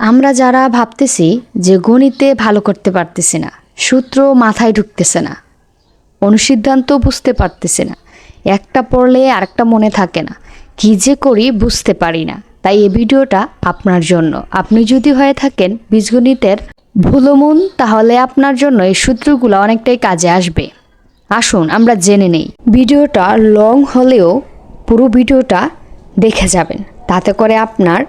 আমরা যারা ভাবতেছি যে গণিতে ভালো করতে পারতেছি না, সূত্র মাথায় ঢুকতেছে না, অনুসিদ্ধান্ত বুঝতে পারতেছি না, একটা পড়লে আরেকটা মনে থাকে না, কী যে করি বুঝতে পারি না, তাই এই ভিডিওটা আপনার জন্য। আপনি যদি হয়ে থাকেন বীজগণিতের ভুলমন, তাহলে আপনার জন্য এই সূত্রগুলো অনেকটাই কাজে আসবে। আসুন আমরা জেনে নেই। ভিডিওটা লং হলেও পুরো ভিডিওটা দেখে যাবেন, তাতে করে আপনার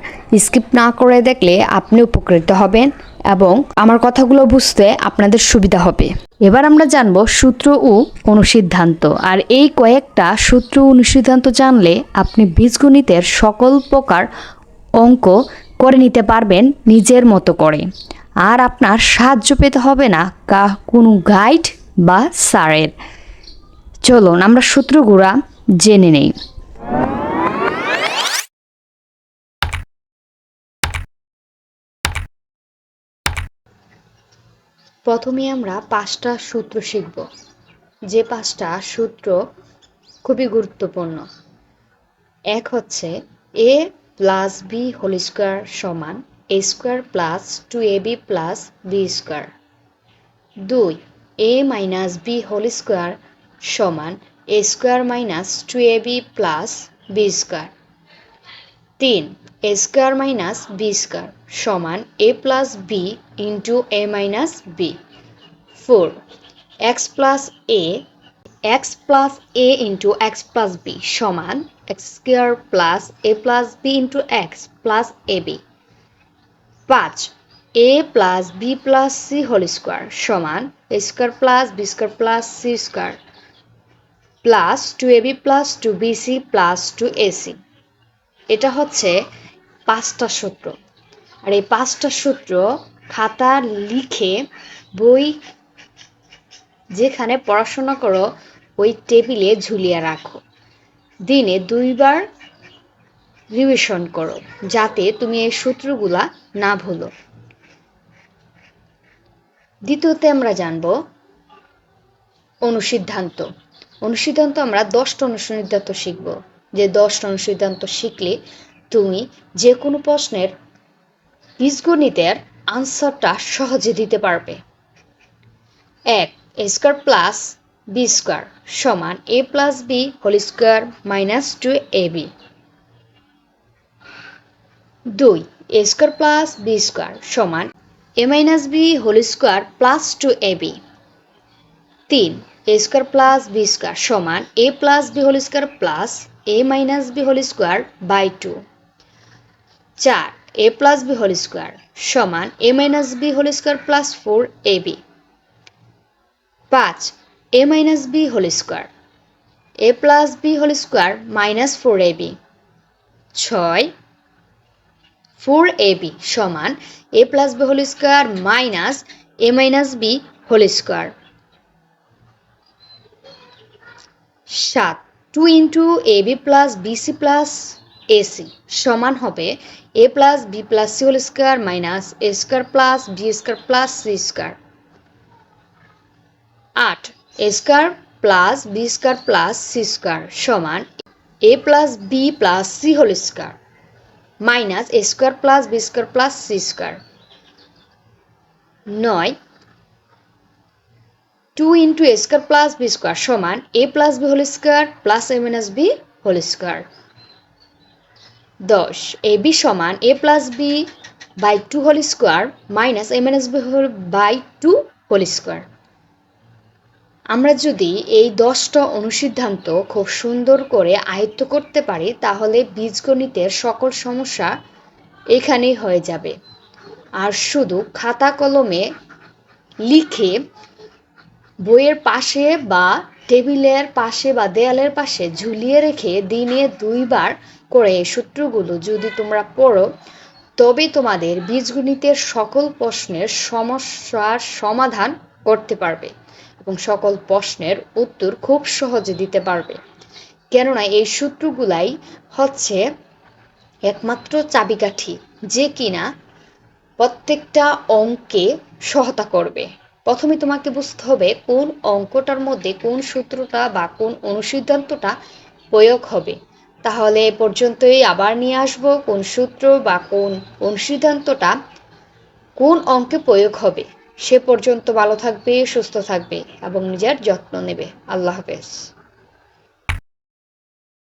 স্কিপ না করে দেখলে আপনি উপকৃত হবেন এবং আমার কথাগুলো বুঝতে আপনাদের সুবিধা হবে। এবার আমরা জানব সূত্র ও অনুসিদ্ধান্ত। আর এই কয়েকটা সূত্র অনুসিদ্ধান্ত জানলে আপনি বীজগণিতের সকল প্রকার অঙ্ক করে নিতে পারবেন নিজের মতো করে। আর আপনার সাহায্য পেতে হবে না কোনো গাইড বা স্যারের। চলুন আমরা সূত্রগুলা জেনে নেই। প্রথমে আমরা 5টা সূত্র শিখব, যে 5টা সূত্র খুবই গুরুত্বপূর্ণ। এক হচ্ছে a plus b whole square সমান a square plus 2ab plus b square. 2 a minus b whole square সমান a square minus 2ab plus b square. 3 a square minus b square সমান a plus b into a minus b. 4 x plus a into x plus b সমান x square plus a plus b into x plus ab। 5 a plus b plus c whole square সমান a square plus b square plus c square plus 2ab plus 2bc plus 2ac। এটা হচ্ছে 5টা সূত্র। আর এই 5টা সূত্র খাতা লিখে বই যেখানে পড়াশোনা করো ওই টেবিলে ঝুলিয়ে রাখো। দিনে 2বার রিভিশন করো যাতে তুমি এই সূত্রগুলা না ভুলো। দ্বিতীয়তে আমরা জানব অনুসিদ্ধান্ত। অনুসিদ্ধান্ত আমরা 10টা অনুসিদ্ধান্ত শিখব, যে 10টা অনুসিদ্ধান্ত শিখলে তুমি যে কোনো প্রশ্নের বীজগণিতের আনসারটা সহজে দিতে পারবে। 1 a square plus b square সমান a plus b whole square minus 2ab। 2 a square plus b square সমান a minus b whole square plus 2ab। 3 a square plus b square সমান a plus b whole square plus a minus b whole square by 2। 4 a plus b whole square সমান a minus b whole square plus 4ab। 5 a minus b whole square a plus b whole square minus 4ab। 6 4ab সমান a plus b whole square minus a minus b whole square. 7 2 into ab plus bc plus ac সমান হবে a plus b plus c whole square minus a square plus b square plus c square. 8 a square plus b square plus c square সমান a plus b plus c whole square minus a square plus b square plus c square. 9 2 into a square plus b square সমান a plus b whole square plus a minus b whole square. 10 ab সমান a plus b by 2 whole square minus a minus b by 2 whole square. আমরা যদি এই 10টা অনুসিদ্ধান্ত খুব সুন্দর করে আয়ত্ত করতে পারি তাহলে বীজগণিতের সকল সমস্যা এখানেই হয়ে যাবে। আর শুধু খাতা কলমে লিখে বইয়ের পাশে বা টেবিলের পাশে বা দেয়ালের পাশে ঝুলিয়ে রেখে দিনে 2বার করে এই সূত্রগুলো যদি তোমরা পড়ো তবে তোমাদের বীজগণিতের সকল প্রশ্নের সমস্যার সমাধান করতে পারবে এবং সকল প্রশ্নের উত্তর খুব সহজে দিতে পারবে। কেননা এই সূত্রগুলাই হচ্ছে একমাত্র চাবিকাঠি যে কিনা প্রত্যেকটা অঙ্কে সহায়তা করবে। প্রথমে তোমাকে বুঝতে হবে কোন অঙ্কটার মধ্যে কোন সূত্রটা বা কোন অনুসিদ্ধান্তটা প্রয়োগ হবে। তাহলে এ পর্যন্তই আবার নিয়ে আসবো কোন সূত্র বা কোন অনুসিদ্ধান্তটা কোন অঙ্কে প্রয়োগ হবে সে পর্যন্ত ভালো থাকবে, সুস্থ থাকবে এবং নিজের যত্ন নেবে। আল্লাহ হাফেজ।